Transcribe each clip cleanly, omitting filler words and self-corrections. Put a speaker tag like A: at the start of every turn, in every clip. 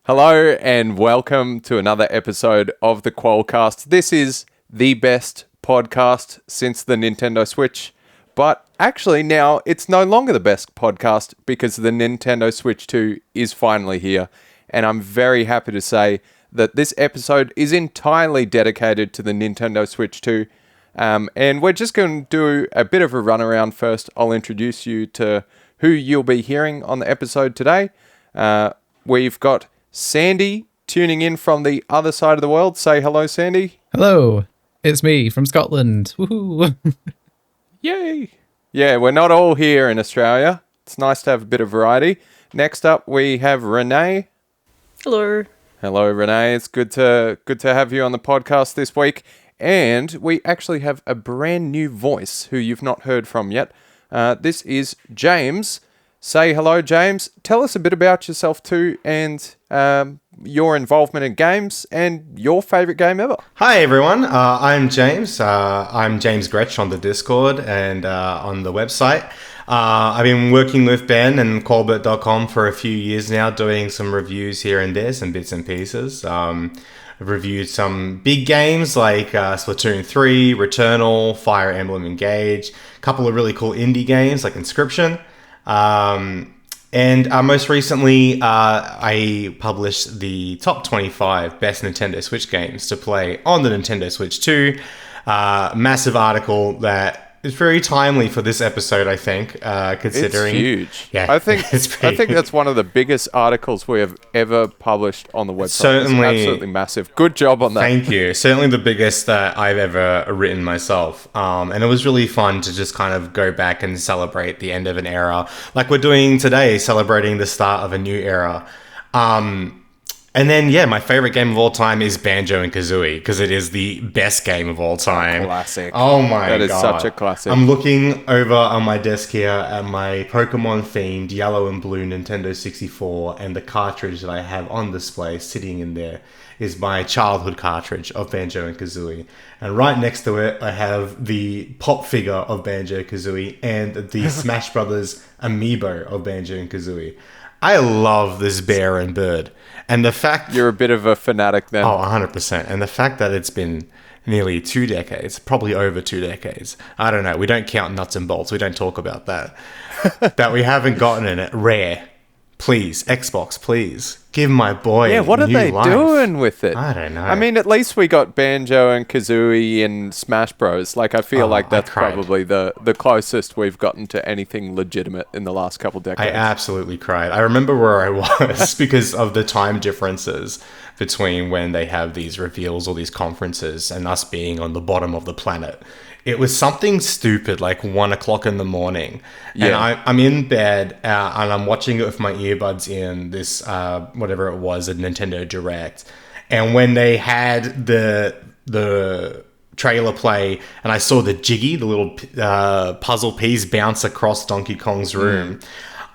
A: Hello and welcome to another episode of the Qualcast. This is the best podcast since the Nintendo Switch, but actually now it's no longer the best podcast because the Nintendo Switch 2 is finally here, and I'm very happy to say that this episode is entirely dedicated to the Nintendo Switch 2, and we're just going to do a bit of a runaround first. I'll introduce you to who you'll be hearing on the episode today. We've got Sandy tuning in from the other side of the world. Say hello, Sandy.
B: Hello, it's me from Scotland. Woohoo!
A: Yay! Yeah, we're not all here in Australia. It's nice to have a bit of variety. Next up, we have Renee.
C: Hello.
A: Hello, Renee. It's good to have you on the podcast this week. And we actually have a brand new voice who you've not heard from yet. This is James. Say hello, James. Tell us a bit about yourself too, and your involvement in games and your favourite game ever.
D: Hi everyone, I'm James. I'm James Gretsch on the Discord and on the website. I've been working with Ben and Qualbert.com for a few years now, doing some reviews here and there, some bits and pieces. I've reviewed some big games like Splatoon 3, Returnal, Fire Emblem Engage, a couple of really cool indie games like Inscription. And most recently, I published the top 25 best Nintendo Switch games to play on the Nintendo Switch 2. Massive article that is very timely for this episode, I think, considering...
A: It's huge.
D: Yeah,
A: I think that's one of the biggest articles we have ever published on the website.
D: Certainly.
A: It's absolutely massive. Good job on that.
D: Thank you. Certainly the biggest that I've ever written myself. And it was really fun to just kind of go back and celebrate the end of an era, like we're doing today, celebrating the start of a new era. And then, yeah, my favorite game of all time is Banjo and Kazooie, because it is the best game of all time.
A: Classic.
D: Oh my God.
A: That is such a classic.
D: I'm looking over on my desk here at my Pokemon-themed yellow and blue Nintendo 64, and the cartridge that I have on display sitting in there is my childhood cartridge of Banjo and Kazooie. And right next to it, I have the pop figure of Banjo Kazooie and the Smash Brothers amiibo of Banjo and Kazooie. I love this bear and bird. And the fact...
A: You're a bit of a fanatic then.
D: Oh, 100%. And the fact that it's been nearly 2 decades, probably over 2 decades. I don't know. We don't count nuts and bolts. We don't talk about that. That we haven't gotten it. Rare. Please. Xbox, please. Give my boy
A: Yeah, what are they doing with it?
D: I don't know.
A: I mean, at least we got Banjo and Kazooie and Smash Bros. Like, I feel like that's probably the closest we've gotten to anything legitimate in the last couple decades.
D: I absolutely cried. I remember where I was because of the time differences between when they have these reveals or these conferences and us being on the bottom of the planet. It was something stupid, like 1 o'clock in the morning. Yeah. And I'm in bed and I'm watching it with my earbuds in this, whatever it was, a Nintendo Direct. And when they had the trailer play and I saw the Jiggy, the little puzzle piece, bounce across Donkey Kong's room,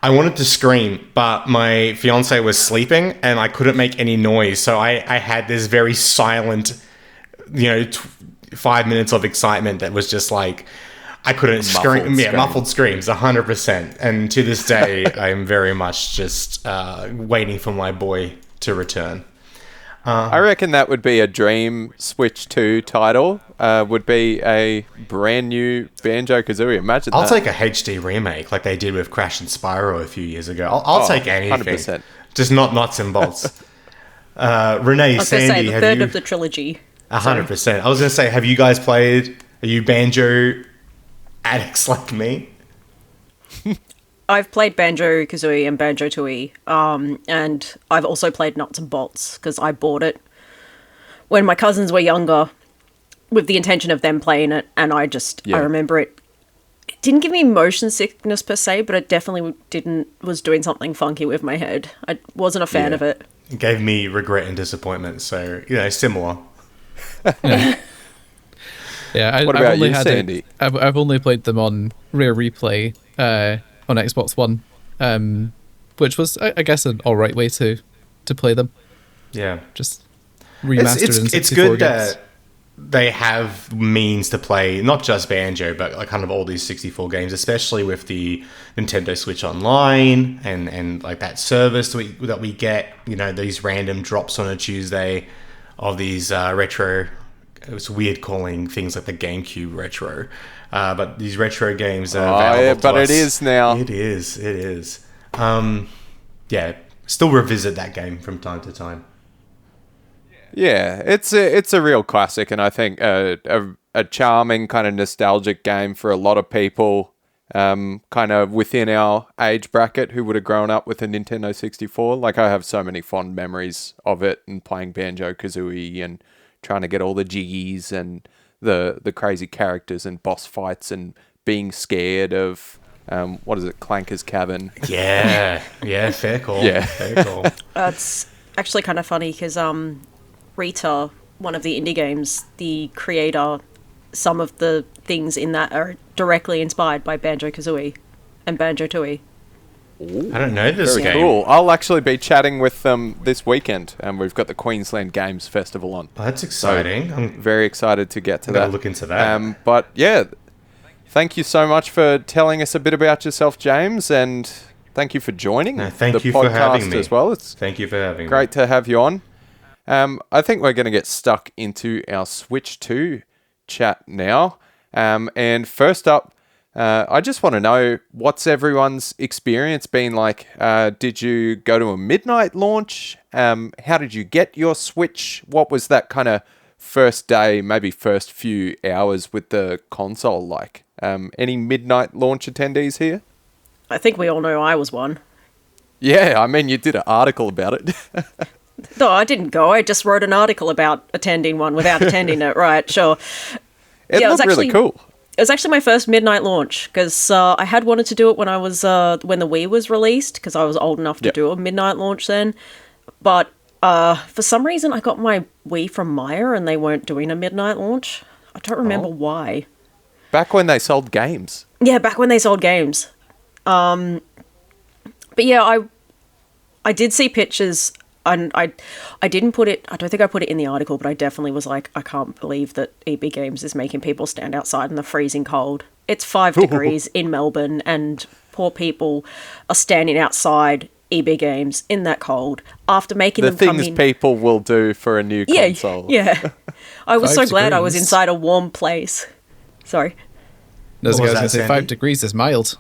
D: I wanted to scream, but my fiance was sleeping and I couldn't make any noise. So I had this very silent, 5 minutes of excitement that was just like, I couldn't scream. Yeah, muffled screams, 100%. And to this day, I'm very much just waiting for my boy to return.
A: I reckon that would be a dream Switch 2 title, would be a brand new Banjo-Kazooie. Imagine that.
D: I'll take a HD remake like they did with Crash and Spyro a few years ago. I'll take anything.
A: 100%.
D: Just not nuts and bolts. Renee, Sandy,
C: the third of the trilogy.
D: 100%. I was going to say, have you guys played? Are you Banjo addicts like me?
C: I've played Banjo Kazooie and Banjo Tooie, and I've also played Nuts and Bolts because I bought it when my cousins were younger with the intention of them playing it, and I remember it didn't give me motion sickness per se, but it definitely was doing something funky with my head. I wasn't a fan of it.
D: It gave me regret and disappointment, so, similar.
B: Yeah,
A: what about you, Sandy?
B: I've only played them on Rare Replay on Xbox One, which was, I guess, an all right way to play them.
D: Yeah,
B: just remastered in 64
D: it's good
B: games.
D: that they have means to play not just Banjo, but like kind of all these 64 games, especially with the Nintendo Switch Online and like that service that we get, you know, these random drops on a Tuesday of these retro. It's weird calling things like the GameCube retro, but these retro games are available to us.
A: It is now.
D: It is. Yeah, still revisit that game from time to time.
A: Yeah, it's a real classic, and I think a charming kind of nostalgic game for a lot of people, kind of within our age bracket who would have grown up with a Nintendo 64. Like, I have so many fond memories of it and playing Banjo Kazooie and trying to get all the jiggies and the crazy characters and boss fights and being scared of what is it, Clanker's Cavern.
D: Yeah, fair call.
A: Yeah.
D: Fair call.
C: It's actually kind of funny because Rita, one of the indie games, the creator, some of the things in that are directly inspired by Banjo-Kazooie and Banjo-Tooie.
D: I don't know this game.
A: Cool. I'll actually be chatting with them this weekend, and we've got the Queensland Games Festival on.
D: Oh, that's exciting.
A: I'm very excited to get to
D: gotta
A: that.
D: look into that.
A: But yeah, thank you so much for telling us a bit about yourself, James, and thank you for joining
D: thank
A: the
D: you
A: podcast
D: for having me
A: as well. It's
D: Thank you for having me.
A: great to have you on. I think we're going to get stuck into our Switch 2 chat now. And first up, I just want to know, what's everyone's experience been like? Did you go to a midnight launch? How did you get your Switch? What was that kind of first day, maybe first few hours with the console like? Any midnight launch attendees here?
C: I think we all know I was one.
A: Yeah, I mean, you did an article about it.
C: No, I didn't go. I just wrote an article about attending one without attending it. Right, sure.
A: It
C: Yeah, it was
A: looked really
C: actually-
A: cool.
C: It was actually my first midnight launch because I had wanted to do it when I was when the Wii was released because I was old enough to
A: Yep.
C: do a midnight launch then. But for some reason, I got my Wii from Maya and they weren't doing a midnight launch. I don't remember why.
A: Back when they sold games.
C: Yeah, back when they sold games. But yeah, I did see pictures. And I didn't put it, I don't think I put it in the article, but I definitely was like, I can't believe that EB Games is making people stand outside in the freezing cold. It's 5 degrees in Melbourne and poor people are standing outside EB Games in that cold after making
A: The
C: them come
A: things
C: in.
A: people will do for a new console.
C: Yeah. I was
B: 5
C: so glad I was
B: degrees.
C: inside a warm place. Sorry.
B: No, I was
D: What was
B: going to
D: that,
B: say
D: Sandy?
B: 5 degrees is mild.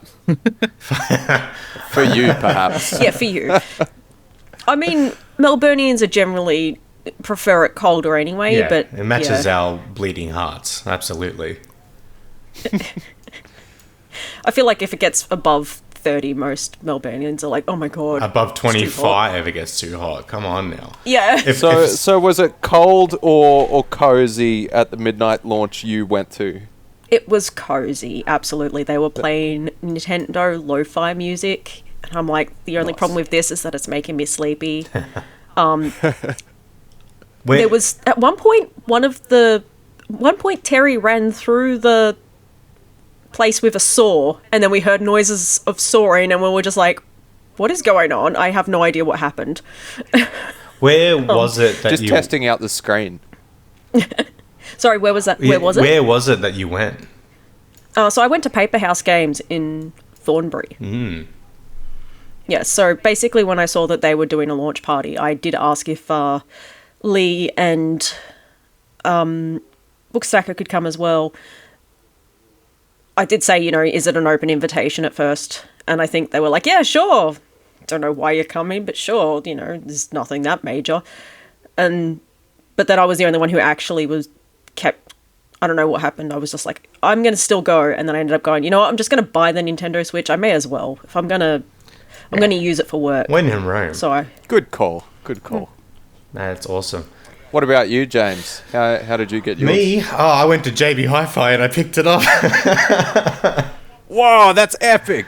A: For you, perhaps.
C: Yeah, for you. I mean, Melburnians are generally prefer it colder anyway,
D: Yeah,
C: but
D: it matches
C: yeah.
D: our bleeding hearts. Absolutely.
C: I feel like if it gets above 30, most Melburnians are like, oh my god.
D: Above
C: it's too hot."
D: 25, it gets too hot. Come on now.
C: Yeah.
A: So was it cold or cozy at the midnight launch you went to?
C: It was cozy, absolutely. They were playing Nintendo lo-fi music, and I'm like, the only
A: Nice.
C: problem with this is that it's making me sleepy.
D: Where-
C: There was at one point Terry ran through the place with a saw, and then we heard noises of sawing, and we were just like, what is going on? I have no idea what happened.
D: Where was it that
A: Just
D: you...
A: testing out the screen.
C: Sorry, where was that? Where was it?
D: Where was it that you went?
C: So I went to Paper House Games in Thornbury. Yeah, so basically when I saw that they were doing a launch party, I did ask if Lee and Bookstacker could come as well. I did say, is it an open invitation at first? And I think they were like, yeah, sure. Don't know why you're coming, but sure, there's nothing that major. But then I was the only one who actually I don't know what happened. I was just like, I'm going to still go. And then I ended up going, you know what, I'm just going to buy the Nintendo Switch. I may as well. If I'm going to use it for work.
D: When in Rome.
C: So
A: Good call. Good call.
D: That's awesome.
A: What about you, James? How did you get yours?
D: Me? Oh, I went to JB Hi-Fi and I picked it up.
A: Whoa, that's epic.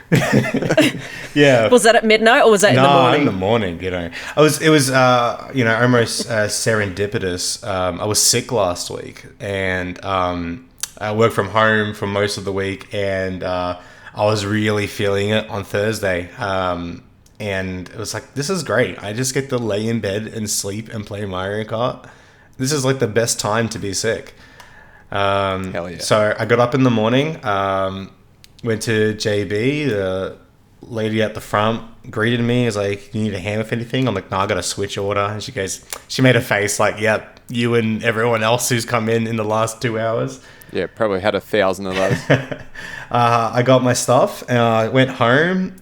D: Yeah.
C: was that at midnight or was that in the morning?
D: in the morning, It was almost serendipitous. I was sick last week and I worked from home for most of the week and I was really feeling it on Thursday. And it was like, this is great. I just get to lay in bed and sleep and play Mario Kart. This is like the best time to be sick.
A: Hell yeah.
D: So I got up in the morning, went to JB, the lady at the front greeted me, was like, "You need a hand with anything?" I'm like, "No, I got a Switch order." And she made a face like, "Yep, you and everyone else who's come in the last 2 hours."
A: Yeah, probably had 1,000 of those.
D: I got my stuff and I went home,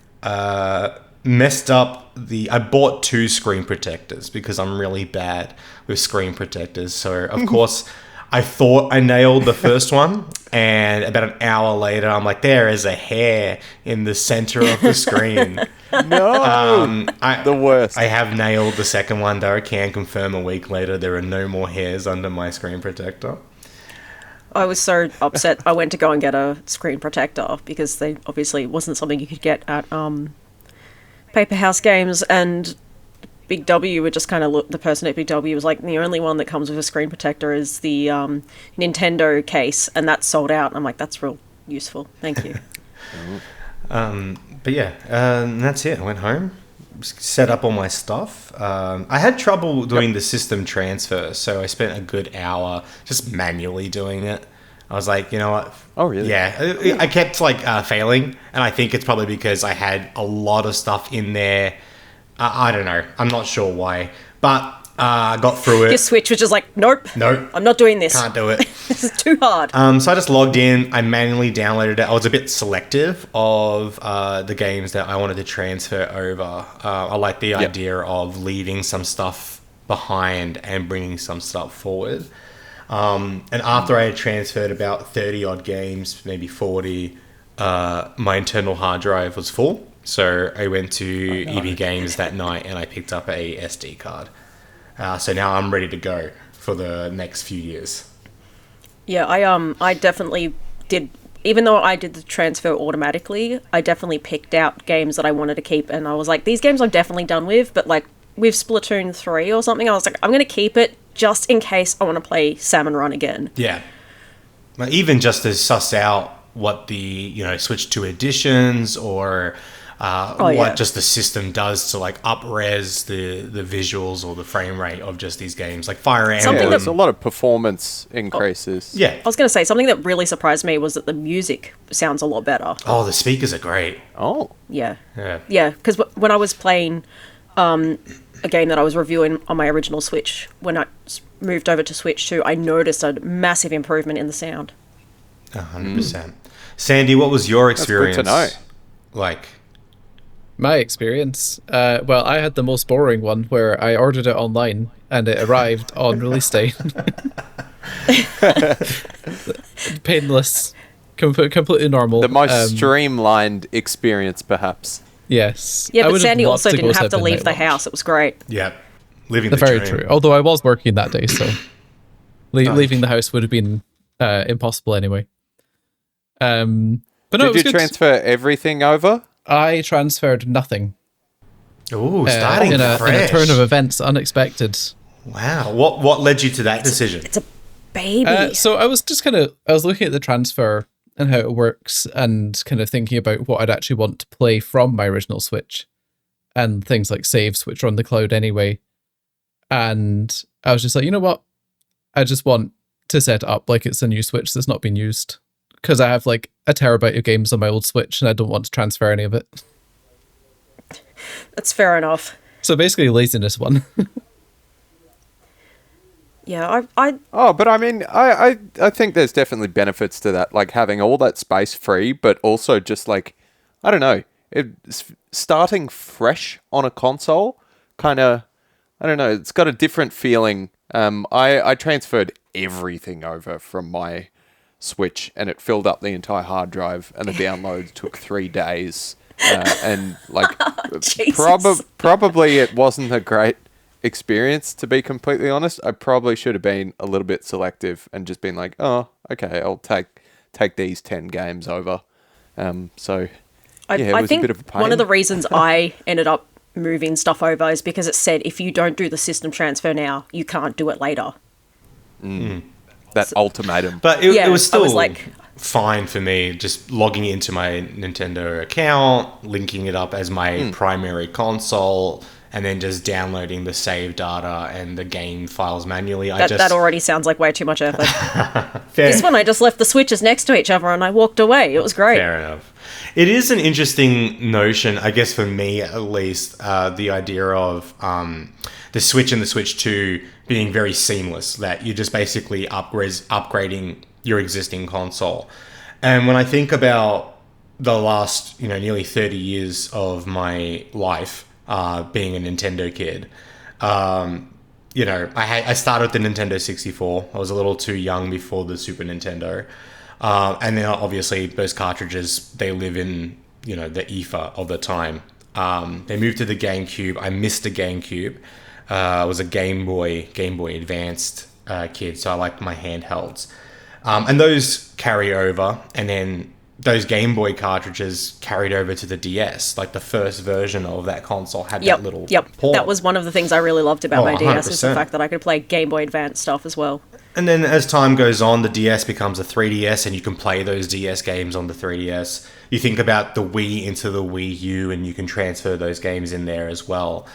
D: messed up I bought 2 screen protectors because I'm really bad with screen protectors. So, of course, I thought I nailed the first one, and about an hour later, I'm like, there is a hair in the center of the screen.
A: No! The worst.
D: I have nailed the second one, though. I can confirm a week later there are no more hairs under my screen protector.
C: I was so upset. I went to go and get a screen protector because they obviously wasn't something you could get at Paper House Games, and Big W would just kind of look. The person at Big W was like, the only one that comes with a screen protector is the Nintendo case, and that's sold out. And I'm like, that's real useful. Thank you.
D: But yeah, that's it. I went home, set up all my stuff. I had trouble doing the system transfer, so I spent a good hour just manually doing it. I was like, you know what?
A: Oh, really?
D: Yeah. I kept failing, and I think it's probably because I had a lot of stuff in there. I don't know. I'm not sure why, but I got through it.
C: Your Switch was just like, nope, I'm not doing this.
D: Can't do it.
C: This is too hard.
D: So I just logged in. I manually downloaded it. I was a bit selective of the games that I wanted to transfer over. I like the idea of leaving some stuff behind and bringing some stuff forward. And after I had transferred about 30 odd games, maybe 40, my internal hard drive was full. So I went to EB Games that night and I picked up a SD card. So now I'm ready to go for the next few years.
C: Yeah, I definitely did. Even though I did the transfer automatically, I definitely picked out games that I wanted to keep, and I was like, these games I'm definitely done with. But like with Splatoon 3 or something, I was like, I'm going to keep it just in case I want to play Salmon Run again.
D: Yeah, even just to suss out what the Switch 2 editions or just the system does to up-res the visuals or the frame rate of just these games, like Fire Emblem.
A: There's a lot of performance increases.
D: Yeah.
C: I was going to say, something that really surprised me was that the music sounds a lot better.
D: Oh, the speakers are great.
A: Oh.
C: Yeah.
D: Yeah,
C: because when I was playing a game that I was reviewing on my original Switch, when I moved over to Switch 2, I noticed a massive improvement in the sound.
D: 100%. Sandy, what was your experience?
A: That's good to know.
B: My experience? Well, I had the most boring one where I ordered it online and it arrived on release day. Painless. Completely normal.
A: The most streamlined experience, perhaps.
B: Yes.
C: Yeah, but Sandy also didn't have to leave the house. It was great.
D: Yeah. Living the
B: very
D: dream.
B: true. Although I was working that day, so leaving the house would have been impossible anyway. But no,
A: Did you transfer everything over?
B: I transferred nothing.
D: Ooh, starting
B: in a turn of events, unexpected.
D: Wow. What led you to that decision?
C: It's a baby.
B: So I was just I was looking at the transfer and how it works and kind of thinking about what I'd actually want to play from my original Switch and things like saves, which are on the cloud anyway. And I was just like, you know what? I just want to set it up like it's a new Switch that's not been used. Because I have like a terabyte of games on my old Switch and I don't want to transfer any of it.
C: That's fair enough.
B: So basically laziness one.
C: Yeah,
A: but I mean, I think there's definitely benefits to that, like having all that space free, but also just like, I don't know, starting fresh on a console, kind of, I don't know, it's got a different feeling. I transferred everything over from my Switch and it filled up the entire hard drive and the downloads took 3 days. And like, probably it wasn't a great experience, to be completely honest. I probably should have been a little bit selective and just been like, oh, okay, I'll take these 10 games over. It was
C: I think
A: a bit of a pain.
C: one of the reasons I ended up moving stuff over is because it said if you don't do the system transfer now, you can't do it later.
A: That ultimatum.
D: But it was still
C: like,
D: fine for me, just logging into my Nintendo account, linking it up as my primary console, and then just downloading the save data and the game files manually.
C: That already sounds like way too much effort.
D: Fair.
C: This one, I just left the switches next to each other and I walked away. It was great.
D: Fair enough. It is an interesting notion, I guess for me at least, the idea of the Switch and the Switch 2 being very seamless, that you're just basically upgrading your existing console. And when I think about the last, nearly 30 years of my life being a Nintendo kid, I started with the Nintendo 64. I was a little too young before the Super Nintendo. And then obviously those cartridges, they live in, the ether of the time. They moved to the GameCube. I missed the GameCube. I was a Game Boy Advanced kid, so I liked my handhelds. And those carry over, and then those Game Boy cartridges carried over to the DS. Like the first version of that console had that little port.
C: That was one of the things I really loved about my DS, is the
D: 100%.
C: fact that I could play Game Boy Advance stuff as well.
D: And then as time goes on, the DS becomes a 3DS, and you can play those DS games on the 3DS. You think about the Wii into the Wii U, and you can transfer those games in there as well.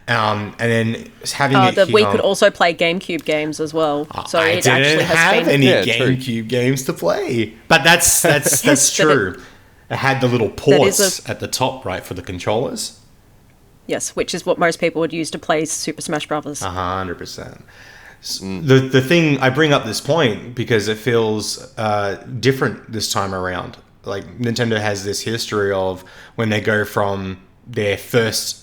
D: And then having
C: the Wii could also play GameCube games as well. So
D: I
C: it
D: didn't
C: actually has
D: have
C: been...
D: any
A: Yeah, true.
D: GameCube games to play, but that's
C: But
D: true. It had the little ports at the top, right, for the controllers.
C: Yes, which is what most people would use to play Super Smash Brothers.
D: 100%. The thing, I bring up this point because it feels different this time around. Like Nintendo has this history of when they go from their first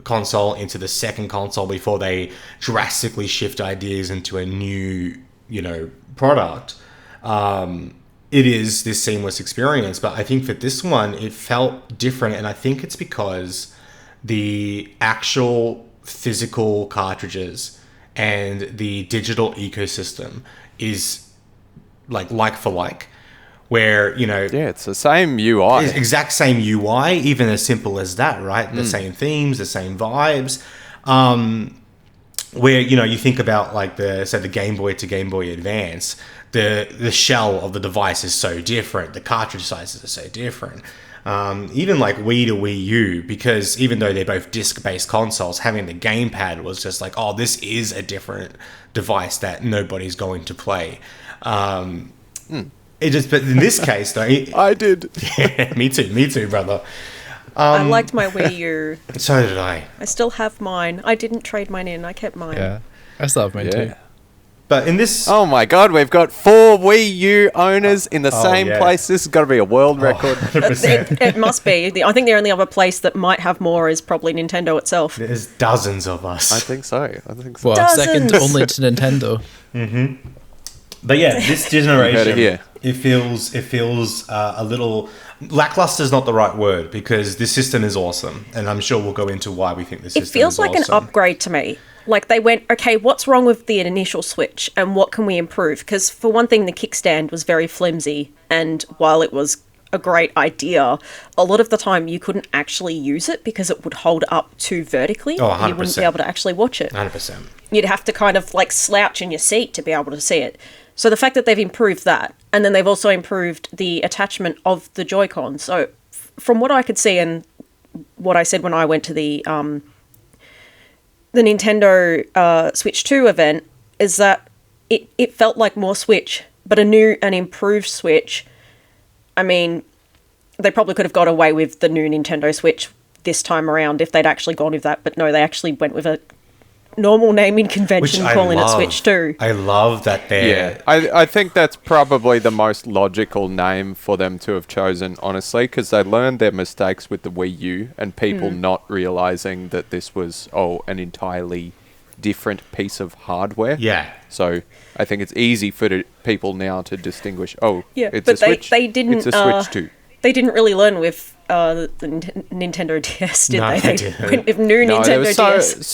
D: console into the second console before they drastically shift ideas into a new, product. It is this seamless experience, but I think for this one, it felt different, and I think it's because the actual physical cartridges and the digital ecosystem is like for like, where
A: it's the same UI.
D: it's exact same UI, even as simple as that, right? The same themes, the same vibes. Where you think about like the Game Boy to Game Boy Advance, the shell of the device is so different, the cartridge sizes are so different. Even like Wii to Wii U, because even though they're both disc-based consoles, having the gamepad was just like, oh, this is a different device that nobody's going to play. But in this case, though,
A: I did.
D: Yeah, me too, brother.
C: I liked my Wii U.
D: So did I.
C: I still have mine. I didn't trade mine in. I kept mine.
B: Yeah, I still have mine too.
D: But in this,
A: Oh my god, we've got 4 Wii U owners in the same
D: yeah.
A: place. This has got to be a world record.
D: 100%.
C: It must be. I think the only other place that might have more is probably Nintendo itself.
D: There's dozens of us.
A: I think so.
B: Well,
C: Dozens.
B: second only to Nintendo.
D: But yeah, this
A: Heard it
D: generation,
A: here.
D: it feels a little lackluster is not the right word, because this system is awesome, and I'm sure we'll go into why we think this system
C: It feels
D: is
C: like
D: awesome.
C: an upgrade to me. Like they went, okay, what's wrong with the initial Switch and what can we improve? Because for one thing, the kickstand was very flimsy, and while it was a great idea, a lot of the time you couldn't actually use it because it would hold up too vertically.
D: Oh,
C: and you wouldn't be
D: 100%.
C: able to actually watch it.
D: 100%.
C: You'd have to kind of like slouch in your seat to be able to see it. So the fact that they've improved that, and then they've also improved the attachment of the Joy-Con. So from what I could see and what I said when I went to the Nintendo Switch 2 event, is that it felt like more Switch, but a new and improved Switch. I mean, they probably could have got away with the new Nintendo Switch this time around if they'd actually gone with that, but no, they actually went with a normal naming convention, calling it Switch 2.
D: I love that they're...
A: Yeah, I think that's probably the most logical name for them to have chosen, honestly, because they learned their mistakes with the Wii U and people not realizing that this was, an entirely different piece of hardware.
D: Yeah.
A: So I think it's easy for people now to distinguish, it's
C: but
A: a Switch.
C: they didn't.
A: It's a Switch 2.
C: They didn't really learn with the Nintendo DS, did
D: No,
C: they?
D: they
C: They
D: didn't.
C: went with new
A: No, there
C: Nintendo
A: was
C: DS.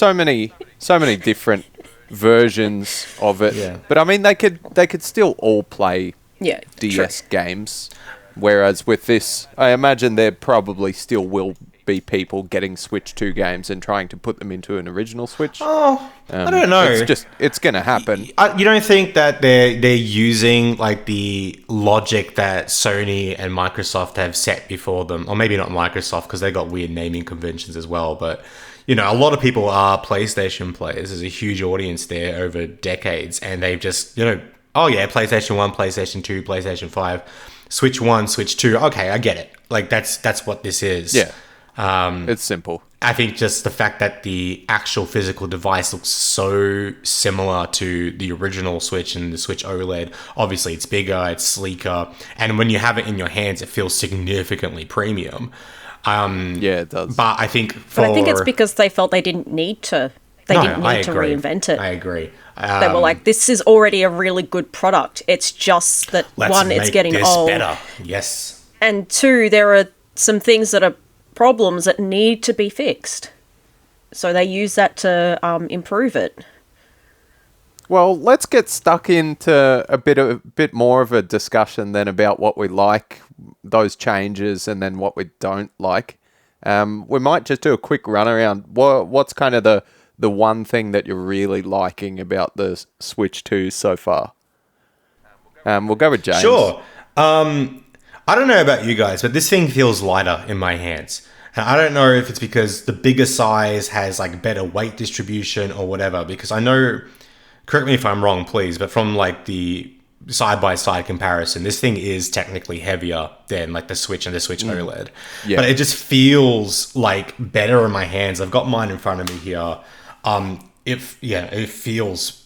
A: so many different versions of it.
D: Yeah.
A: But I mean, they could still all play
C: Yeah,
A: DS games. Whereas with this, I imagine there probably still will be people getting Switch 2 games and trying to put them into an original Switch.
D: Oh, I don't know.
A: It's going to happen.
D: You don't think that they're using like the logic that Sony and Microsoft have set before them, or maybe not Microsoft because they got weird naming conventions as well, but you know, a lot of people are PlayStation players. There's a huge audience there over decades, and they've just, you know, oh yeah, PlayStation 1, PlayStation 2, PlayStation 5, Switch 1, Switch 2. Okay, I get it. Like, that's what this is.
A: Yeah. It's simple.
D: I think just the fact that the actual physical device looks so similar to the original Switch and the Switch OLED. Obviously, it's bigger, it's sleeker, and when you have it in your hands, it feels significantly premium.
A: Yeah, it does.
D: But I think
C: But I think it's because they felt they didn't need to. They didn't need to reinvent it.
D: I agree.
C: They were like, this is already a really good product. It's just that, one, it's getting old.
D: Better. Yes.
C: And two, there are some things that are problems that need to be fixed. So they use that to improve it.
A: Well, let's get stuck into a bit more of a discussion then about what we like, those changes, and then what we don't like. We might just do a quick run around. What's kind of the one thing that you're really liking about the Switch 2 so far? We'll go with James.
D: Sure. I don't know about you guys, but this thing feels lighter in my hands. And I don't know if it's because the bigger size has like better weight distribution or whatever, because I know, correct me if I'm wrong, please, but from like the side-by-side comparison, this thing is technically heavier than like the Switch and the Switch OLED. Yeah. But it just feels like better in my hands. I've got mine in front of me here. It feels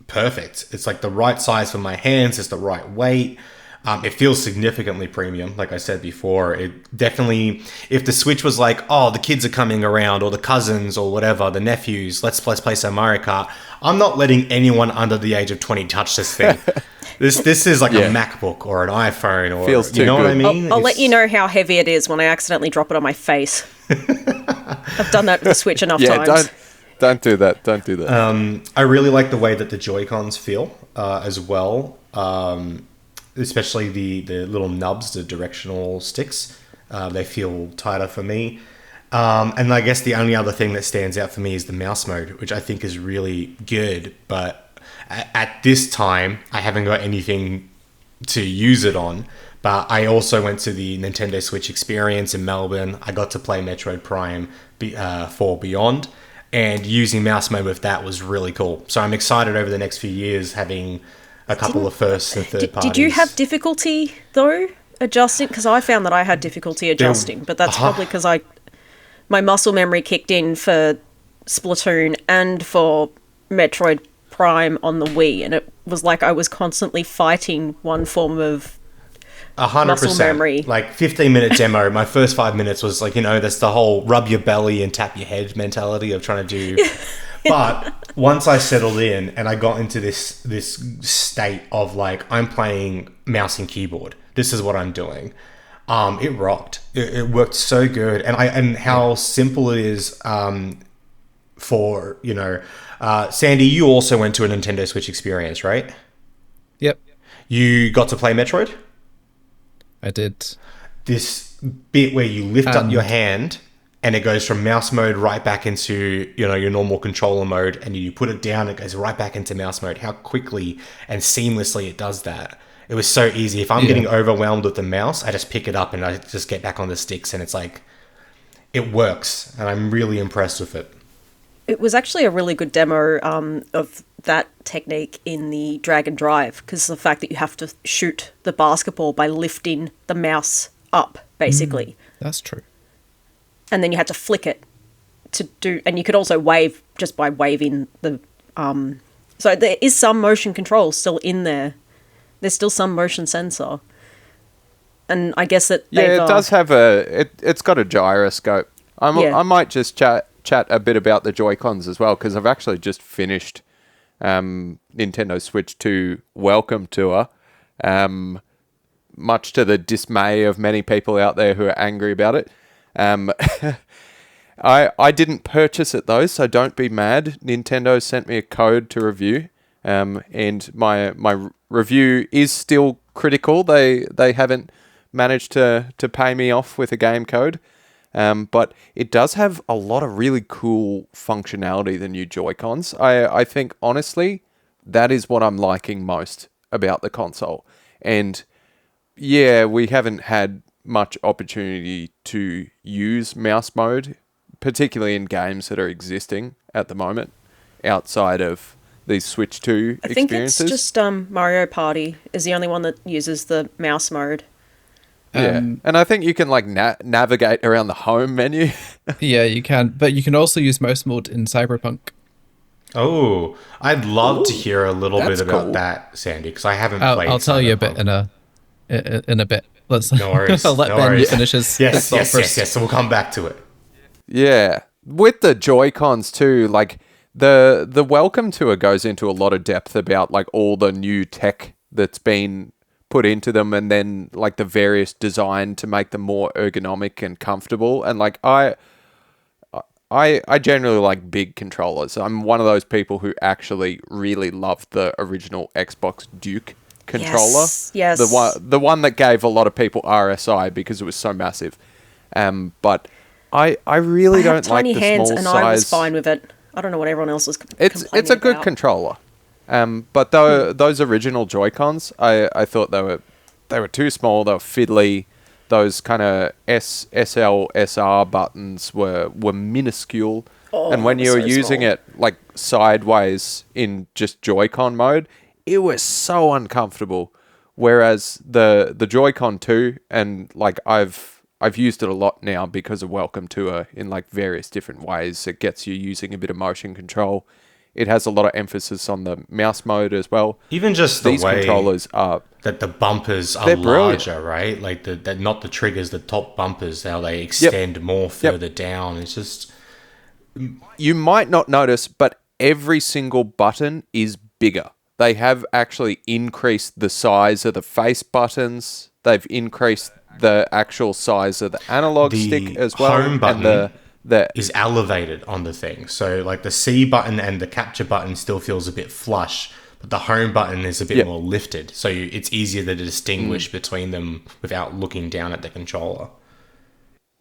D: perfect. It's like the right size for my hands. It's the right weight. It feels significantly premium, like I said before. It definitely, if the Switch was like, oh, the kids are coming around, or the cousins, or whatever, the nephews, let's play some Mario Kart, I'm not letting anyone under the age of 20 touch this thing. This is like a MacBook or an iPhone, or
A: feels too
D: you know
A: good.
D: what I mean?
C: I'll let you know how heavy it is when I accidentally drop it on my face. I've done that with the Switch enough times.
A: Don't do that. Don't do that.
D: I really like the way that the Joy-Cons feel as well. Especially the little nubs, the directional sticks. They feel tighter for me. And I guess the only other thing that stands out for me is the mouse mode, which I think is really good. But at this time, I haven't got anything to use it on. But I also went to the Nintendo Switch Experience in Melbourne. I got to play Metroid Prime 4 Beyond. And using mouse mode with that was really cool. So I'm excited over the next few years having a couple of first and third parties.
C: Did you have difficulty, though, adjusting? Because I found that I had difficulty adjusting, but that's probably because my muscle memory kicked in for Splatoon and for Metroid Prime on the Wii, and it was like I was constantly fighting one form of
D: 100%.
C: Muscle memory.
D: Like 15-minute demo, my first 5 minutes was like, that's the whole rub your belly and tap your head mentality of trying to do... But once I settled in and I got into this state of like, I'm playing mouse and keyboard. This is what I'm doing. It rocked. It worked so good. And how simple it is for, Sandy, you also went to a Nintendo Switch Experience, right?
B: Yep.
D: You got to play Metroid?
B: I did.
D: This bit where you lift up your hand and it goes from mouse mode right back into, your normal controller mode, and you put it down, it goes right back into mouse mode. How quickly and seamlessly it does that. It was so easy. If I'm getting overwhelmed with the mouse, I just pick it up and I just get back on the sticks, and it's like, it works, and I'm really impressed with it.
C: It was actually a really good demo of that technique in the Drag and Drive, because the fact that you have to shoot the basketball by lifting the mouse up, basically.
B: That's true.
C: And then you had to flick it to do, and you could also wave just by waving the. So there is some motion control still in there. There's still some motion sensor, and I guess that
A: it does have it's got a gyroscope. I might just chat a bit about the Joy-Cons as well, because I've actually just finished Nintendo Switch 2 Welcome Tour, much to the dismay of many people out there who are angry about it. I didn't purchase it though, so don't be mad. Nintendo sent me a code to review, and my review is still critical. They haven't managed to pay me off with a game code, but it does have a lot of really cool functionality, the new Joy-Cons. I think honestly that is what I'm liking most about the console. And yeah, we haven't had much opportunity to use mouse mode particularly in games that are existing at the moment, outside of these Switch 2
C: I think
A: experiences.
C: it's just Mario Party is the only one that uses the mouse mode.
A: Yeah, and I think you can like navigate around the home menu.
B: Yeah, you can, but you can also use mouse mode in Cyberpunk.
D: Oh, I'd love to hear a little bit
A: that's
D: about
A: cool.
D: that, Sandy, because I haven't
B: I'll,
D: played.
B: I'll tell you a bit
D: Cyberpunk.
B: in a bit. Let's
D: No worries.
B: I'll let
D: no
B: Ben
D: worries.
B: finish his
D: Yes,
B: thought
D: yes,
B: first.
D: yes. So we'll come back to it.
A: Yeah, with the Joy-Cons too, like the Welcome Tour goes into a lot of depth about like all the new tech that's been put into them, and then like the various design to make them more ergonomic and comfortable. And like I generally like big controllers. I'm one of those people who actually really loved the original Xbox Duke controller.
C: Yes.
A: The one that gave a lot of people RSI because it was so massive. But I really
C: I have
A: don't like
C: tiny
A: the
C: hands,
A: small
C: and
A: size.
C: I was fine with it. I don't know what everyone else was
A: It's
C: complaining
A: a good
C: about.
A: controller. But those original Joy-Cons, I thought they were too small. They were fiddly. Those kind of SL, SR buttons were minuscule.
C: Oh,
A: and when
C: they
A: you
C: were
A: were
C: so
A: using
C: small.
A: it like sideways in just Joy-Con mode, it was so uncomfortable. Whereas the Joy-Con 2, and like I've used it a lot now because of Welcome Tour in like various different ways. It gets you using a bit of motion control. It has a lot of emphasis on the mouse mode as well.
D: Even just the
A: These
D: way
A: controllers are
D: that the bumpers are
A: They're brilliant.
D: larger, right? Like the not the triggers, the top bumpers, how they extend more further down. It's just
A: you might not notice, but every single button is bigger. They have actually increased the size of the face buttons. They've increased the actual size of the analog
D: The
A: stick as well.
D: home button
A: and the
D: is elevated on the thing. So like the C button and the capture button still feels a bit flush, but the home button is a bit
A: Yep.
D: more lifted. So it's easier to distinguish between them without looking down at the controller.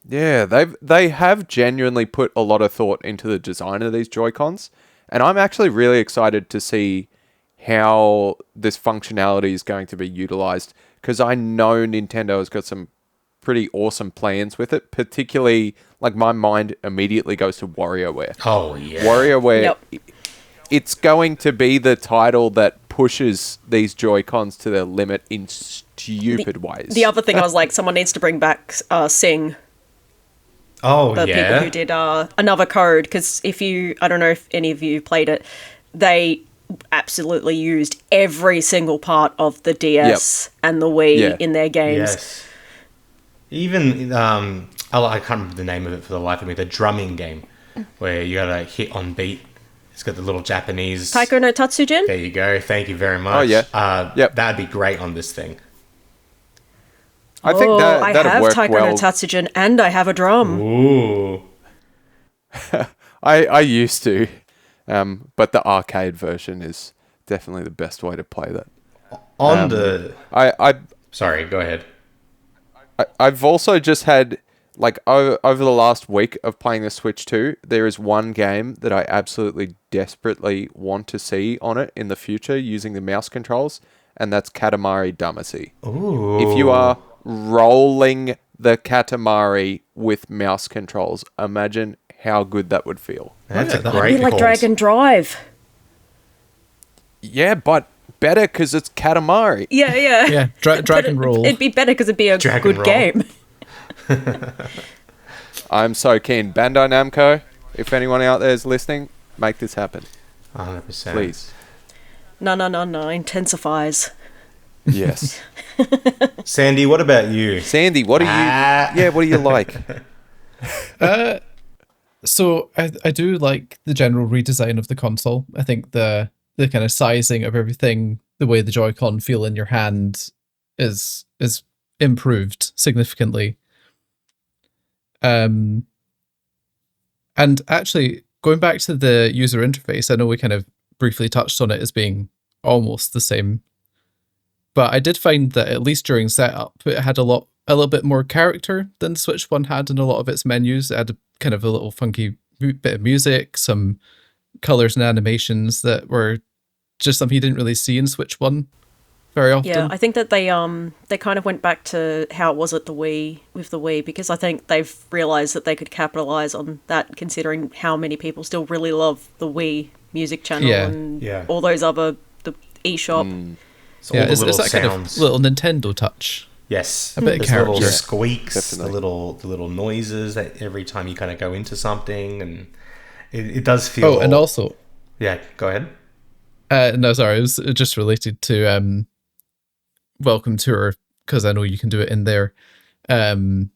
A: Yeah, they have genuinely put a lot of thought into the design of these Joy-Cons, and I'm actually really excited to see how this functionality is going to be utilized, because I know Nintendo has got some pretty awesome plans with it, particularly like my mind immediately goes to WarioWare.
D: Oh yeah.
A: WarioWare,
C: Yep.
A: it's going to be the title that pushes these Joy-Cons to their limit in stupid ways.
C: The other thing I was like, someone needs to bring back Sing,
D: Oh
C: the people
D: yeah.
C: who did another code, because I don't know if any of you played it, they absolutely used every single part of the DS and the Wii
A: Yeah.
C: in their games.
D: Yes. Even I can't remember the name of it for the life of me. The drumming game where you gotta hit on beat. It's got the little Japanese.
C: Taiko no Tatsujin?
D: There you go. Thank you very much.
A: Oh, yeah. Yep.
D: That'd be great on this thing.
A: I think
C: I
A: that'd
C: have
A: work
C: Taiko
A: well.
C: no Tatsujin, and I have a drum.
D: Ooh.
A: I used to, but the arcade version is definitely the best way to play that.
D: On the.
A: I
D: Sorry, go ahead.
A: I've also just had, like, over the last week of playing the Switch 2, there is one game that I absolutely desperately want to see on it in the future using the mouse controls, and that's Katamari Damacy.
D: Ooh.
A: If you are rolling the Katamari with mouse controls, imagine how good that would feel.
D: That's a
B: That'd
D: great
C: Be like
D: call.
C: Dragon Drive.
A: Yeah, but better because it's Katamari.
C: Yeah, yeah.
B: Yeah, Dragon Roll.
C: It'd be better because it'd be a
D: Dragon
C: good
D: Roll.
C: game.
A: I'm so keen. Bandai Namco, if anyone out there is listening, make this happen,
D: 100%.
A: please.
C: No, intensifies.
A: Yes.
D: Sandy, what about you?
A: Sandy, what do you? Yeah, what do you like?
B: So I do like the general redesign of the console. I think the kind of sizing of everything, the way the Joy-Con feel in your hand is improved significantly. And actually, going back to the user interface, I know we kind of briefly touched on it as being almost the same, but I did find that at least during setup, it had a little bit more character than the Switch one had in a lot of its menus. It had kind of a little funky bit of music, some colors and animations that were just something you didn't really see in Switch one. very often.
C: Yeah, I think that they kind of went back to how it was at the Wii with the Wii, because I think they've realized that they could capitalize on that, considering how many people still really love the Wii music channel and all those other the eShop.
D: So all the
B: it's
D: little
B: that kind of
D: sounds.
B: little Nintendo touch.
D: Yes,
B: A bit of
D: there's
B: character.
D: little squeaks,
A: Definitely.
D: the little noises that every time you kind of go into something, and it does feel.
B: Oh, and also,
D: yeah, go ahead.
B: no, sorry, it was just related to Welcome Tour, because I know you can do it in there. The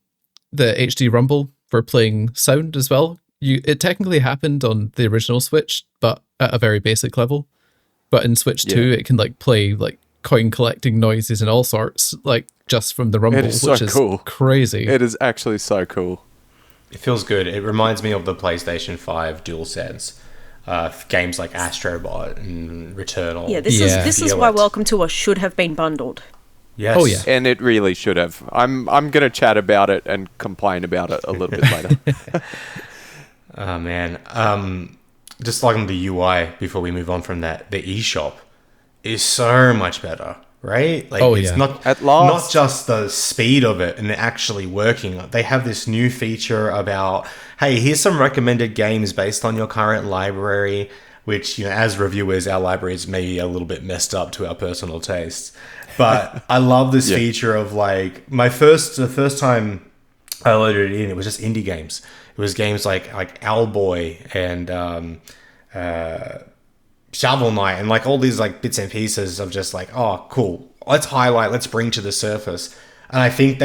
B: HD Rumble for playing sound as well. It technically happened on the original Switch, but at a very basic level. But in Switch 2, it can like play like coin collecting noises and all sorts, like just from the Rumble,
A: It is so
B: which is
A: cool.
B: crazy.
A: It is actually so cool.
D: It feels good. It reminds me of the PlayStation 5 DualSense. Games like Astrobot and Returnal.
C: Yeah, this is why Welcome to Us should have been bundled.
D: Yes.
B: Oh, yeah.
A: And it really should have. I'm going to chat about it and complain about it a little bit later.
D: Oh, man. Just like on the UI, before we move on from that, the eShop is so much better, right? Like, it's not
A: At last.
D: not just the speed of it and it actually working. They have this new feature about, hey, here's some recommended games based on your current library, which, as reviewers, our library is maybe a little bit messed up to our personal tastes. But I love this feature of like the first time I loaded it in, it was just indie games. It was games like Owlboy and Shovel Knight and like all these like bits and pieces of just like, oh, cool. Let's bring to the surface. And I think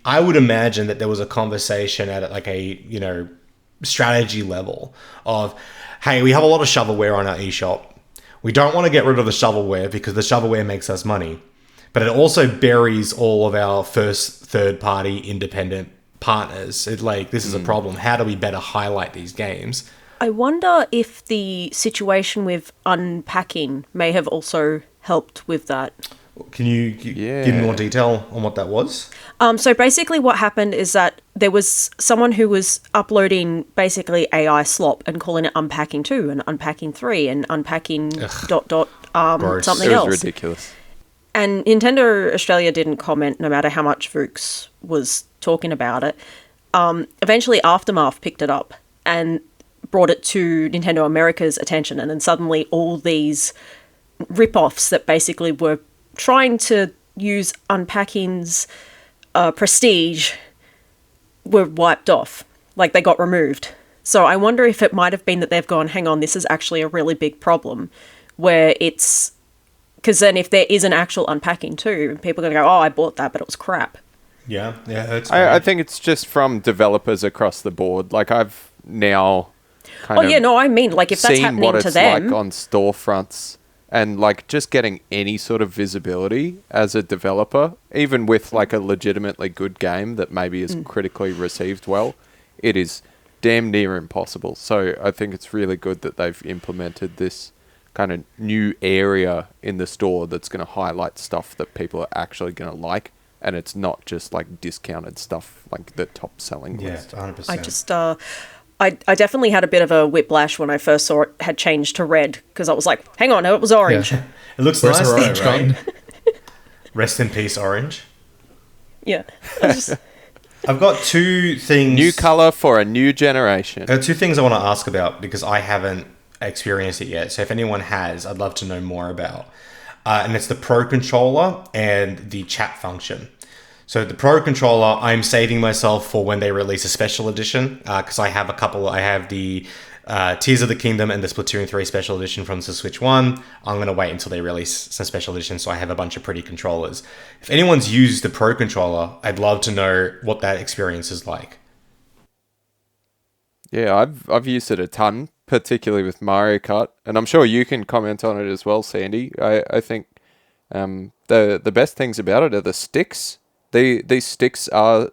D: I would imagine that there was a conversation at like a, strategy level of, hey, we have a lot of shovelware on our eShop. We don't want to get rid of the shovelware because the shovelware makes us money. But it also buries all of our third-party independent partners. This is a problem. How do we better highlight these games?
C: I wonder if the situation with unpacking may have also helped with that.
D: Can you give me more detail on what that was?
C: So basically what happened is that there was someone who was uploading basically AI slop and calling it unpacking 2 and unpacking 3 and unpacking
D: Gross.
C: something
A: It
C: else.
A: was ridiculous.
C: And Nintendo Australia didn't comment no matter how much Vooks was talking about it. Eventually Aftermath picked it up and brought it to Nintendo America's attention, and then suddenly all these rip-offs that basically were trying to use unpacking's prestige were wiped off. Like, they got removed. So I wonder if it might have been that they've gone, hang on, this is actually a really big problem, where it's... Because then if there is an actual unpacking too, people are going to go, oh, I bought that, but it was crap.
D: Yeah, that's
A: I think it's just from developers across the board. Like, I've now kind of
C: I mean, like, if that's
A: seen
C: happening
A: what
C: to
A: it's
C: them...
A: like on storefronts, and like just getting any sort of visibility as a developer, even with like a legitimately good game that maybe is critically received well, it is damn near impossible. So I think it's really good that they've implemented this kind of new area in the store that's going to highlight stuff that people are actually going to like, and it's not just like discounted stuff like the top selling list.
D: 100%.
C: I definitely had a bit of a whiplash when I first saw it had changed to red, because I was like, hang on, no, it was orange.
B: Yeah.
D: It looks
B: Where's
D: nice
B: her
D: though,
B: orange
D: right?
B: gone?
D: Rest in peace, orange.
C: Yeah. I was just-
D: I've got two things.
A: New color for a new generation.
D: Two things I want to ask about because I haven't experienced it yet. So if anyone has, I'd love to know more about. And it's the Pro Controller and the chat function. So the Pro Controller, I'm saving myself for when they release a special edition, because I have a couple. I have the Tears of the Kingdom and the Splatoon 3 special edition from the Switch 1. I'm going to wait until they release some special editions, so I have a bunch of pretty controllers. If anyone's used the Pro Controller, I'd love to know what that experience is like.
A: Yeah, I've used it a ton, particularly with Mario Kart, and I'm sure you can comment on it as well, Sandy. I think the best things about it are the sticks. These sticks are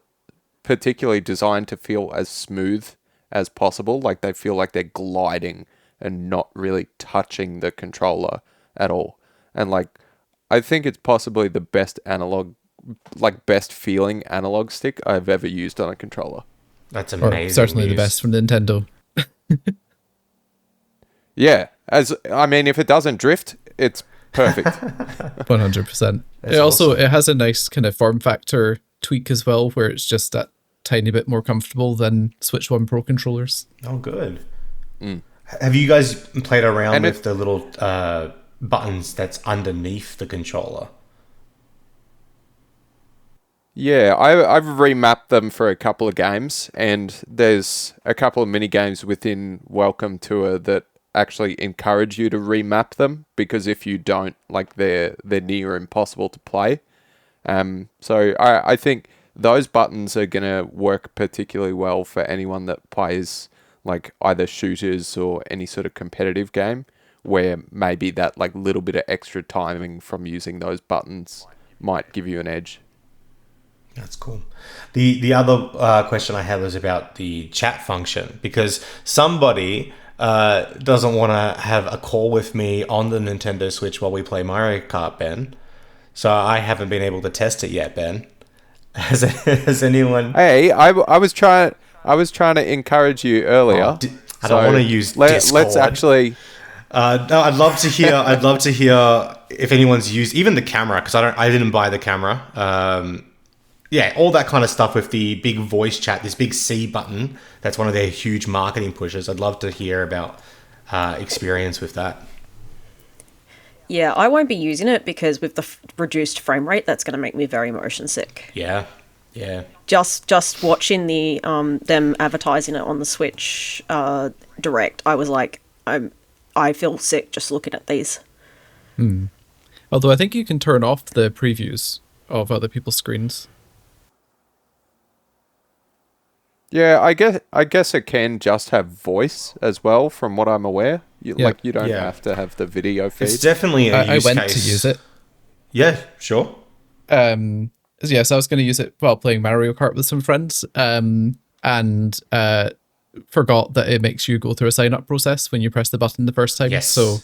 A: particularly designed to feel as smooth as possible, like they feel like they're gliding and not really touching the controller at all. And like, I think it's possibly the best best feeling analog stick I've ever used on a controller.
D: That's amazing.
B: Or certainly the
D: news.
B: best from Nintendo.
A: Yeah, if it doesn't drift, it's Perfect.
B: 100%. It also it has a nice kind of form factor tweak as well, where it's just that tiny bit more comfortable than Switch 1 Pro controllers.
D: Oh, good. Have you guys played around
A: And
D: with the little buttons that's underneath the controller?
A: Yeah, I've remapped them for a couple of games, and there's a couple of mini games within Welcome Tour that actually encourage you to remap them, because if you don't, like, they're near impossible to play. So I think those buttons are going to work particularly well for anyone that plays like either shooters or any sort of competitive game, where maybe that like little bit of extra timing from using those buttons might give you an edge.
D: That's cool. The other question I had was about the chat function, because somebody doesn't want to have a call with me on the Nintendo Switch while we play Mario Kart, Ben. So I haven't been able to test it yet, Ben. Has anyone?
A: Hey, I was trying to encourage you earlier.
D: I don't want to use Discord.
A: Let's actually.
D: No, I'd love to hear. I'd love to hear if anyone's used even the camera, because I didn't buy the camera. Yeah, all that kind of stuff with the big voice chat, this big C button. That's one of their huge marketing pushes. I'd love to hear about experience with that.
C: Yeah, I won't be using it because with the reduced frame rate, that's going to make me very motion sick.
D: Yeah.
C: Just watching the them advertising it on the Switch Direct, I was like, I feel sick just looking at these.
B: Although I think you can turn off the previews of other people's screens.
A: Yeah, I guess it can just have voice as well, from what I'm aware. Like, you don't have to have the video feed.
D: It's definitely a use
B: I went
D: case.
B: to use it.
D: Yeah, sure.
B: Yes, I was going to use it while playing Mario Kart with some friends, and forgot that it makes you go through a sign-up process when you press the button the first time.
D: Yes.
B: So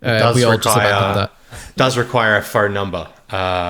B: we all just abandoned that.
D: Does require a phone number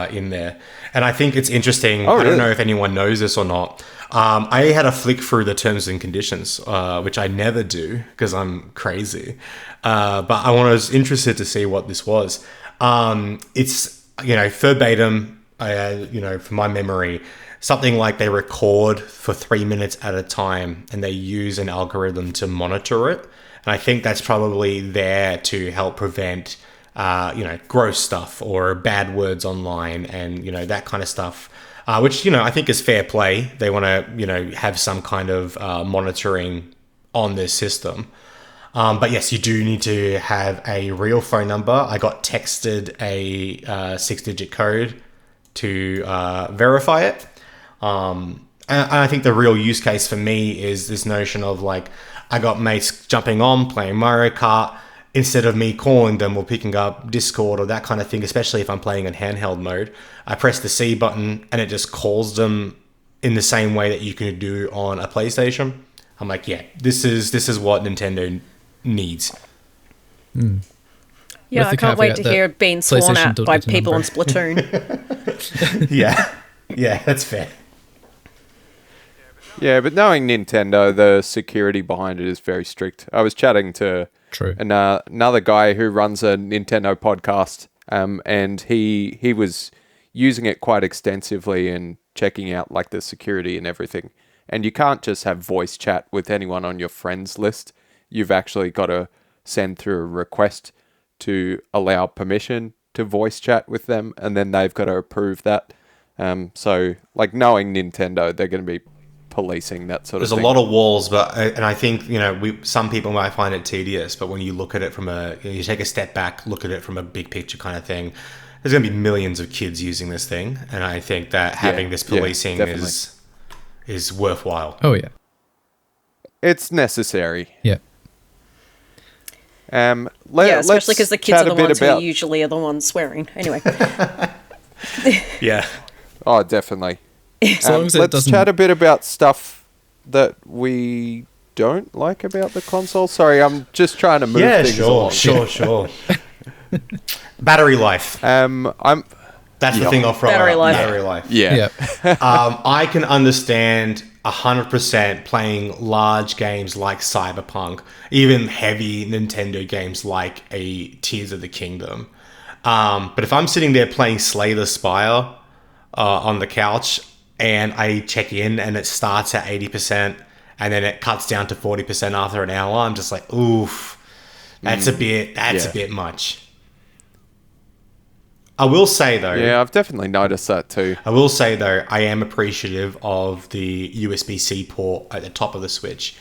D: in there. And I think it's interesting.
A: Oh,
D: I don't
A: really?
D: know if anyone knows this or not. I had a flick through the terms and conditions, which I never do because I'm crazy. But I was interested to see what this was. It's, verbatim, from my memory, something like they record for 3 minutes at a time and they use an algorithm to monitor it. And I think that's probably there to help prevent, gross stuff or bad words online and, that kind of stuff, which, I think is fair play. They want to, have some kind of monitoring on this system. But yes, you do need to have a real phone number. I got texted a 6-digit code to verify it. And I think the real use case for me is this notion of like, I got mates jumping on, playing Mario Kart, instead of me calling them or picking up Discord or that kind of thing, especially if I'm playing in handheld mode. I press the C button and it just calls them in the same way that you can do on a PlayStation. I'm like, yeah, this is what Nintendo needs.
C: Yeah, I can't wait to hear it being sworn at by people on Splatoon.
D: Yeah, that's fair.
A: Yeah, but knowing Nintendo, the security behind it is very strict. I was chatting to another guy who runs a Nintendo podcast, and he was using it quite extensively and checking out like the security and everything. And you can't just have voice chat with anyone on your friends list. You've actually got to send through a request to allow permission to voice chat with them, and then they've got to approve that. So, like, knowing Nintendo, they're going to be policing that sort of thing.
D: There's a lot of walls, and I think, some people might find it tedious, but when you look at it from you take a step back, look at it from a big picture kind of thing, there's going to be millions of kids using this thing, and I think that having this policing is worthwhile.
B: Oh, yeah.
A: It's necessary.
B: Yeah.
C: Especially because the kids are the ones who usually are the ones swearing. Anyway.
D: Yeah.
A: Oh, definitely.
B: As long as
A: let's chat a bit about stuff that we don't like about the console. Sorry, I'm just trying to move things along.
D: Sure. Battery life. That's the thing I'll throw
C: Battery
D: out.
C: life.
D: Battery life.
A: Yeah.
D: I can understand 100% playing large games like Cyberpunk, even heavy Nintendo games like a Tears of the Kingdom. But if I'm sitting there playing Slay the Spire on the couch and I check in and it starts at 80% and then it cuts down to 40% after an hour, I'm just like, oof, that's a bit much. I will say though,
A: Yeah, I've definitely noticed that too.
D: I will say though, I am appreciative of the USB-C port at the top of the Switch.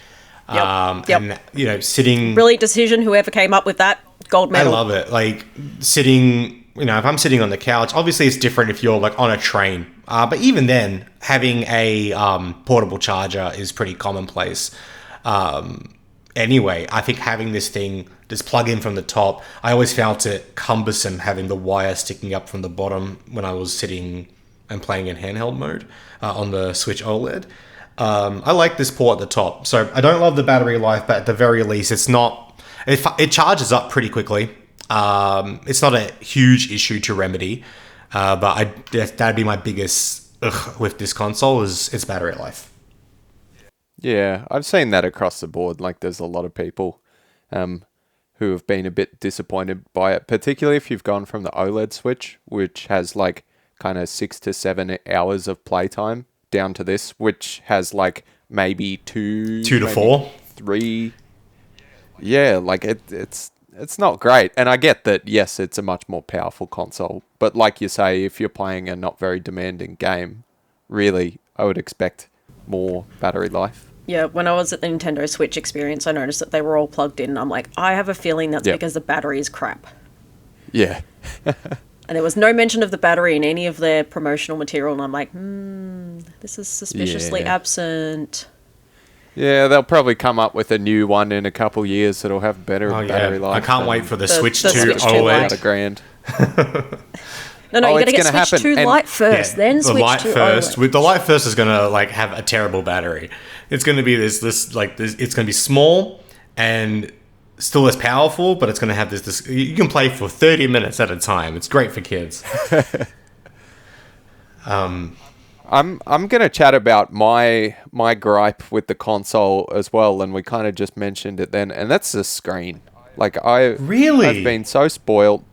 C: Yep.
D: And you know, sitting
C: Brilliant decision, whoever came up with that. Gold medal.
D: I love it. Like sitting, you know, if I'm sitting on the couch, obviously it's different if you're like on a train. But even then, having a portable charger is pretty commonplace. Anyway, I think having this thing just plug in from the top, I always felt it cumbersome having the wire sticking up from the bottom when I was sitting and playing in handheld mode on the Switch OLED. I like this port at the top. So I don't love the battery life, but at the very least, it's not... It charges up pretty quickly. It's not a huge issue to remedy, but that'd be my biggest with this console is its battery life.
A: Yeah, I've seen that across the board. Like, there's a lot of people who have been a bit disappointed by it, particularly if you've gone from the OLED Switch, which has like kind of 6 to 7 hours of playtime, down to this, which has like maybe 2
D: to 4,
A: 3. Yeah, like it's not great. And I get that, yes, it's a much more powerful console. But like you say, if you're playing a not very demanding game, really, I would expect more battery life.
C: Yeah, when I was at the Nintendo Switch experience, I noticed that they were all plugged in. I'm like, I have a feeling that's because the battery is crap.
A: Yeah.
C: And there was no mention of the battery in any of their promotional material. And I'm like, this is suspiciously absent.
A: Yeah, they'll probably come up with a new one in a couple years that'll have better battery life.
D: I can't wait for the Switch 2
C: Switch 2
D: OLED.
A: $1,000.
C: No, you gotta get Switch 2 Lite first, then Switch 2 OLED.
D: With the Lite first is gonna like have a terrible battery. It's gonna be this. It's gonna be small and still as powerful, but it's gonna have this. You can play for 30 minutes at a time. It's great for kids.
A: I'm gonna chat about my gripe with the console as well, and we kind of just mentioned it then, and that's the screen. Like I've been so spoiled.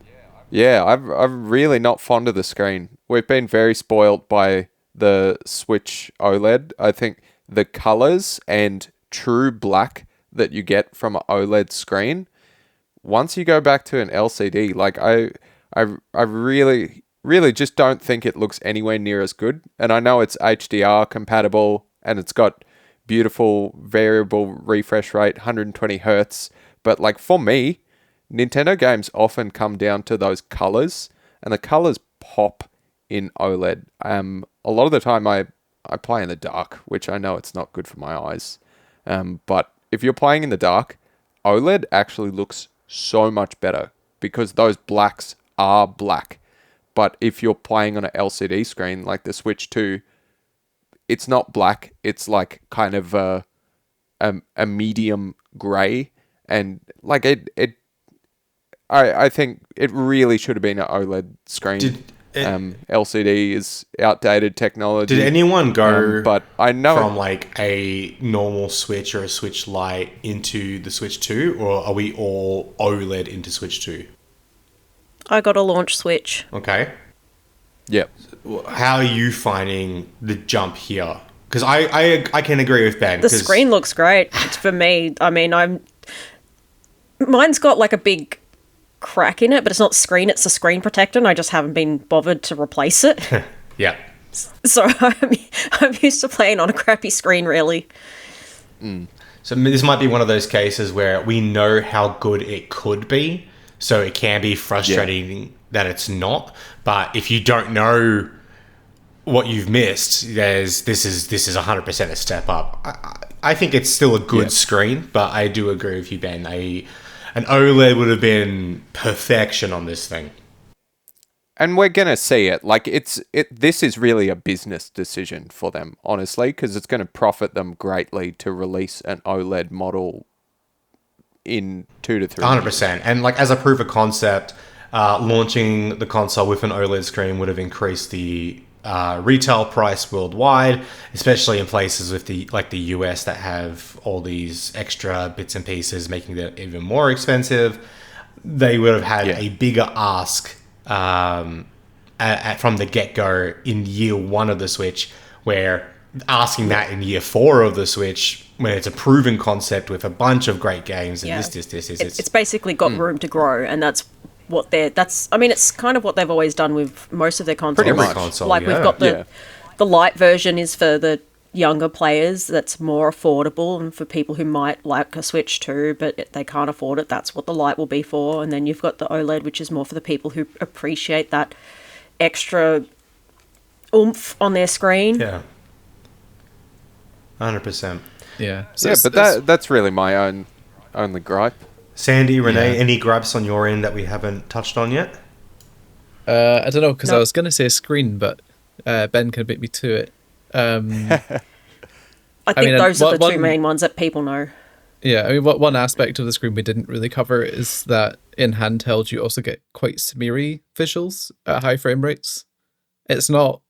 A: Yeah, I'm really not fond of the screen. We've been very spoiled by the Switch OLED. I think the colors and true black that you get from an OLED screen, once you go back to an LCD, like I really just don't think it looks anywhere near as good. And I know it's HDR compatible and it's got beautiful variable refresh rate, 120 hertz. But like for me, Nintendo games often come down to those colors, and the colors pop in OLED. A lot of the time I play in the dark, which I know it's not good for my eyes. But if you're playing in the dark, OLED actually looks so much better because those blacks are black. But if you're playing on an LCD screen like the Switch 2, it's not black. It's like kind of a medium gray, and like I think it really should have been an OLED screen. LCD is outdated technology.
D: Did anyone go
A: but I know
D: from like a normal Switch or a Switch Lite into the Switch 2, or are we all OLED into Switch 2?
C: I got a launch Switch.
D: Okay.
A: Yep.
D: How are you finding the jump here? Because I can agree with Ben.
C: The screen looks great. For me, I mean, mine's got like a big crack in it, but it's not screen, it's a screen protector, and I just haven't been bothered to replace it.
D: Yeah.
C: So I'm used to playing on a crappy screen, really.
D: So this might be one of those cases where we know how good it could be, so it can be frustrating that it's not. But if you don't know what you've missed, this is 100% a step up. I think it's still a good screen, but I do agree with you, Ben. An OLED would have been perfection on this thing.
A: And we're going to see it. Like this is really a business decision for them, honestly, because it's going to profit them greatly to release an OLED model in 2 to 3
D: 100%.
A: years.
D: And like as a proof of concept, launching the console with an OLED screen would have increased the retail price worldwide, especially in places with the US that have all these extra bits and pieces, making it even more expensive. They would have had a bigger ask from the get-go in year 1 of the Switch, where asking that in year 4 of the Switch, when it's a proven concept with a bunch of great games and
C: Yeah.
D: this,
C: It's basically got room to grow, and that's what it's kind of what they've always done with most of their consoles.
A: Pretty much.
D: console,
C: Like we've got
A: Yeah.
C: the light version is for the younger players, that's more affordable, and for people who might like a Switch 2 but they can't afford it, that's what the light will be for. And then you've got the OLED, which is more for the people who appreciate that extra oomph on their screen.
D: Yeah. 100%.
B: Yeah.
A: Yeah, but that's really my only gripe.
D: Sandy, Renee,
B: Yeah.
D: any gripes on your end that we haven't touched on yet?
B: I don't know, because I
C: No.
B: was going to say screen, but Ben can beat me to it.
C: I think
B: mean,
C: those are the two
B: one-
C: main ones that people know.
B: Yeah, I mean, one aspect of the screen we didn't really cover is that in handheld you also get quite smeary visuals at high frame rates. It's not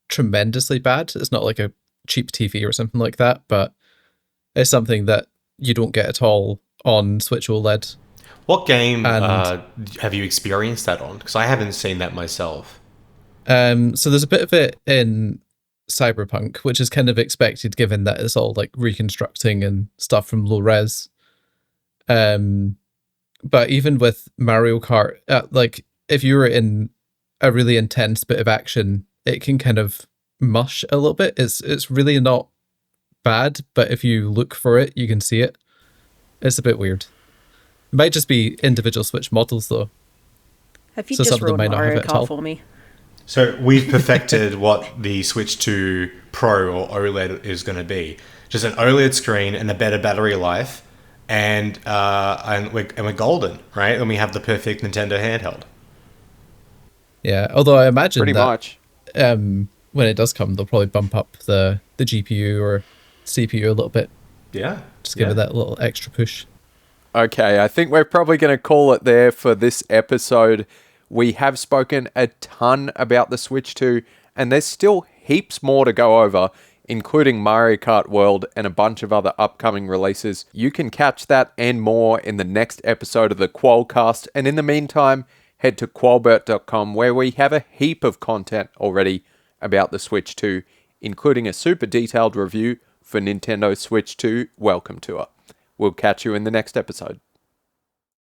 B: tremendously bad. It's not like a cheap TV or something like that, but it's something that you don't get at all on Switch OLED.
D: What game
B: And-
D: have you experienced that on? Because I haven't seen that myself.
B: So there's a bit of it in Cyberpunk, which is kind of expected given that it's all like reconstructing and stuff from low res. But even with Mario Kart, like if you were in a really intense bit of action, it can kind of mush a little bit. It's really not bad, but if you look for it, you can see it. It's a bit weird. It might just be individual Switch models though.
C: Have you
B: So
C: just
B: some of them
C: ruined
B: might not have
C: Mario
B: it at all.
C: Kart for me?
D: So we've perfected what the Switch 2 Pro or OLED is going to be. Just an OLED screen and a better battery life, and we're golden, right? And we have the perfect Nintendo handheld.
B: Yeah, although I imagine
A: Pretty
B: that
A: much.
B: when it does come, they'll probably bump up the GPU or CPU a little bit,
D: Yeah.
B: just give it that little extra push.
A: Okay, I think we're probably going to call it there for this episode. We have spoken a ton about the Switch 2, and there's still heaps more to go over, including Mario Kart World and a bunch of other upcoming releases. You can catch that and more in the next episode of the Qualcast, and in the meantime, head to qualbert.com, where we have a heap of content already about the Switch 2, including a super detailed review for Nintendo Switch 2 Welcome Tour. We'll catch you in the next episode.